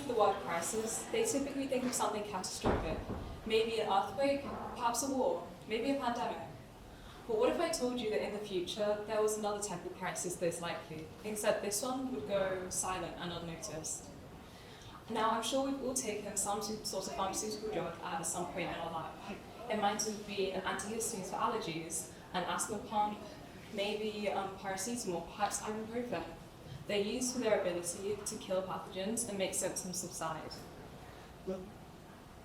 of the word crisis, they typically think of something catastrophic. Maybe an earthquake, perhaps a war, maybe a pandemic. But what if I told you that in the future there was another type of crisis that's likely, except this one would go silent and unnoticed? Now, I'm sure we've all taken some sort of pharmaceutical drug at some point in our life. It might have been antihistamines for allergies, an asthma pump, maybe paracetamol, perhaps ibuprofen. They're used for their ability to kill pathogens and make symptoms subside.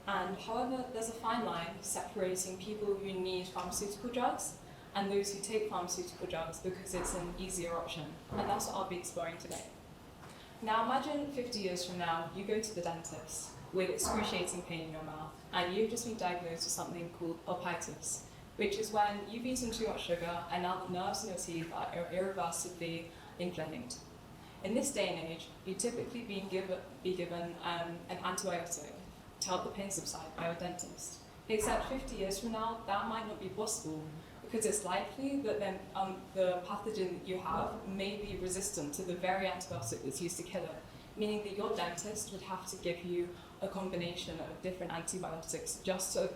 And however, there's a fine line separating people who need pharmaceutical drugs and those who take pharmaceutical drugs because it's an easier option. And that's what I'll be exploring today. Now imagine 50 years from now, you go to the dentist with excruciating pain in your mouth, and you've just been diagnosed with something called pulpitis, which is when you've eaten too much sugar and now the nerves in your teeth are irreversibly inflamed. In this day and age, you'd typically be given an antibiotic to help the pain subside by your dentist. Except 50 years from now, that might not be possible because it's likely that then the pathogen that you have may be resistant to the very antibiotic that's used to kill it, meaning that your dentist would have to give you a combination of different antibiotics just to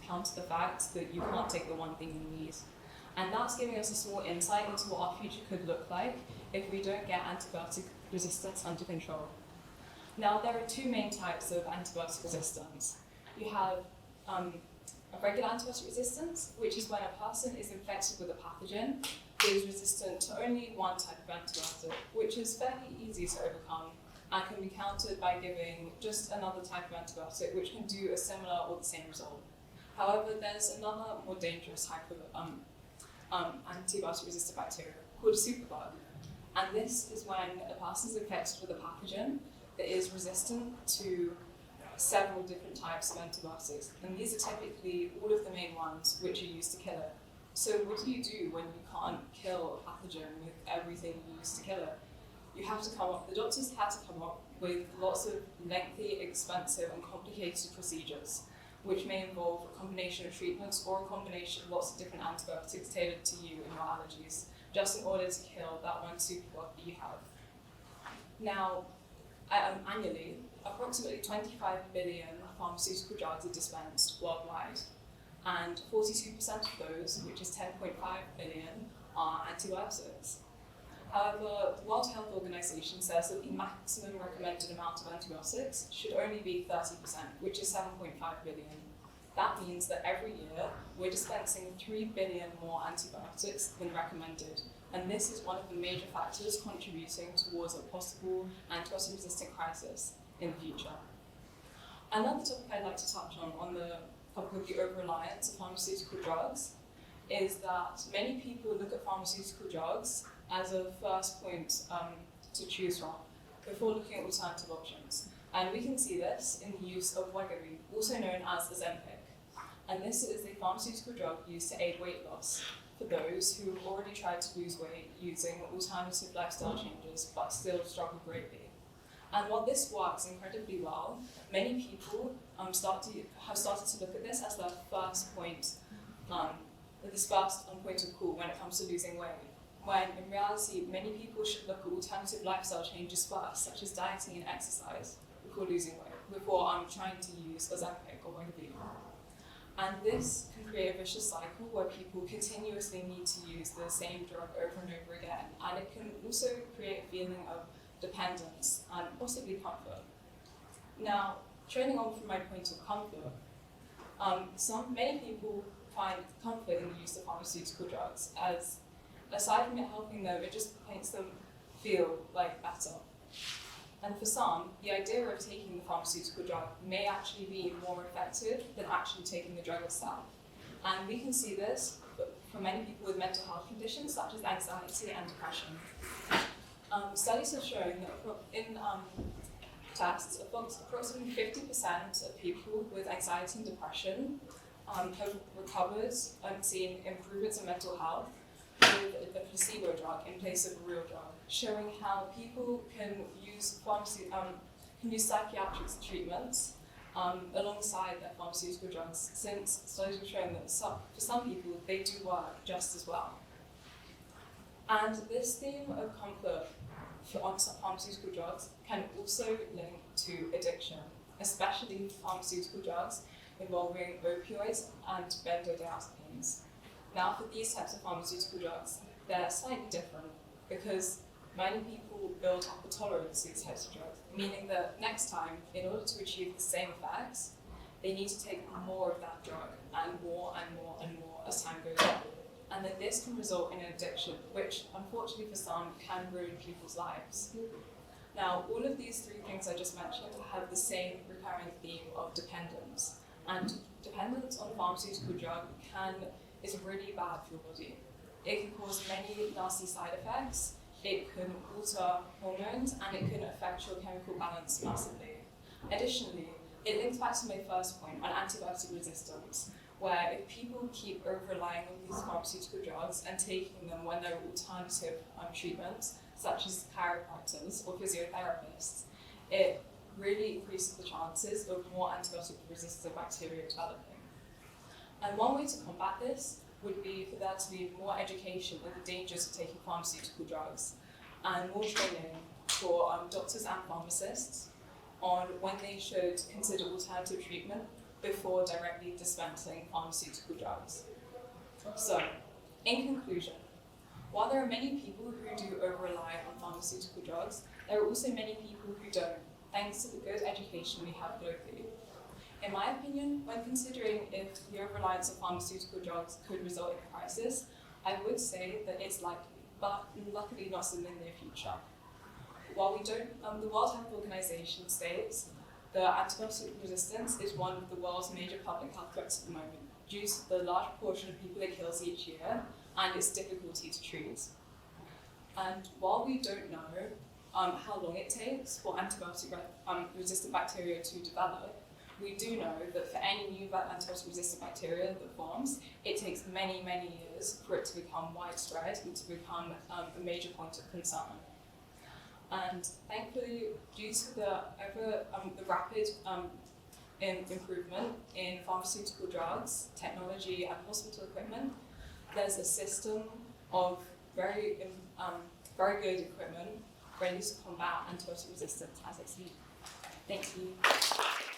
counter the fact that you can't take the one thing you need. And that's giving us a small insight into what our future could look like if we don't get antibiotic resistance under control. Now, there are two main types of antibiotic resistance. You have a regular antibiotic resistance, which is when a person is infected with a pathogen who is resistant to only one type of antibiotic, which is fairly easy to overcome and can be countered by giving just another type of antibiotic, which can do a similar or the same result. However, there's another more dangerous type of antibiotic-resistant bacteria called a superbug. And this is when a person is infected with a pathogen that is resistant to several different types of antibiotics. And these are typically all of the main ones which are used to kill it. So what do you do when you can't kill a pathogen with everything you use to kill it? You have to the doctors had to come up with lots of lengthy, expensive, and complicated procedures, which may involve a combination of treatments or a combination of lots of different antibiotics tailored to you and your allergies, just in order to kill that one superbug that you have. Now, annually, approximately 25 billion pharmaceutical drugs are dispensed worldwide, and 42% of those, which is 10.5 billion, are antibiotics. However, the World Health Organization says that the maximum recommended amount of antibiotics should only be 30%, which is 7.5 billion. That means that every year we're dispensing 3 billion more antibiotics than recommended, and this is one of the major factors contributing towards a possible antibiotic-resistant crisis in the future. Another topic I'd like to touch on the topic of the over-reliance of pharmaceutical drugs, is that many people look at pharmaceutical drugs as a first point to choose from before looking at alternative options. And we can see this in the use of Wegovy, also known as Ozempic. And this is a pharmaceutical drug used to aid weight loss for those who have already tried to lose weight using alternative lifestyle changes but still struggle greatly. And while this works incredibly well, many people have started to look at this as their first point, point of call when it comes to losing weight. When in reality, many people should look at alternative lifestyle changes first, such as dieting and exercise, before losing weight, before trying to use Ozempic or Wegovy. And this can create a vicious cycle where people continuously need to use the same drug over and over again, and it can also create a feeling of dependence and possibly comfort. Now, trailing on from my point of comfort, many people find comfort in the use of pharmaceutical drugs as, aside from it helping them, it just makes them feel like better. And for some, the idea of taking the pharmaceutical drug may actually be more effective than actually taking the drug itself. And we can see this for many people with mental health conditions such as anxiety and depression. Studies have shown that in tests, approximately 50% of people with anxiety and depression have recovered and seen improvements in mental health with a placebo drug in place of a real drug, showing how people can use psychiatric treatments alongside their pharmaceutical drugs, since studies have shown that for some people they do work just as well. And this theme of comfort on pharmaceutical drugs can also link to addiction, especially pharmaceutical drugs involving opioids and benzodiazepines. Now, for these types of pharmaceutical drugs, they're slightly different because many people build up a tolerance to these types of drugs, meaning that next time, in order to achieve the same effects, they need to take more of that drug and more and more and more as time goes on. And then this can result in an addiction, which unfortunately for some can ruin people's lives. Now, all of these three things I just mentioned have the same recurring theme of dependence. And dependence on a pharmaceutical drug is really bad for your body. It can cause many nasty side effects, it can alter hormones, and it can affect your chemical balance massively. Additionally, it links back to my first point on antibiotic resistance, where if people keep over-relying on these pharmaceutical drugs and taking them when there are alternative treatments, such as chiropractors or physiotherapists, it really increases the chances of more antibiotic-resistant bacteria developing. And one way to combat this would be for there to be more education on the dangers of taking pharmaceutical drugs and more training for doctors and pharmacists on when they should consider alternative treatment before directly dispensing pharmaceutical drugs. So, in conclusion, while there are many people who do over-rely on pharmaceutical drugs, there are also many people who don't, thanks to the good education we have globally. In my opinion, when considering if the over-reliance on pharmaceutical drugs could result in a crisis, I would say that it's likely, but luckily not in the near future. While we don't, the World Health Organization states that antibiotic resistance is one of the world's major public health threats at the moment, due to the large proportion of people it kills each year and its difficulty to treat. And while we don't know how long it takes for antibiotic-resistant bacteria to develop, we do know that for any new antibiotic-resistant bacteria that forms, it takes many, many years for it to become widespread and to become a major point of concern. And thankfully, due to the rapid improvement in pharmaceutical drugs, technology, and hospital equipment, there's a system of very good equipment ready to combat antibiotic resistance as it's needed. Thank you.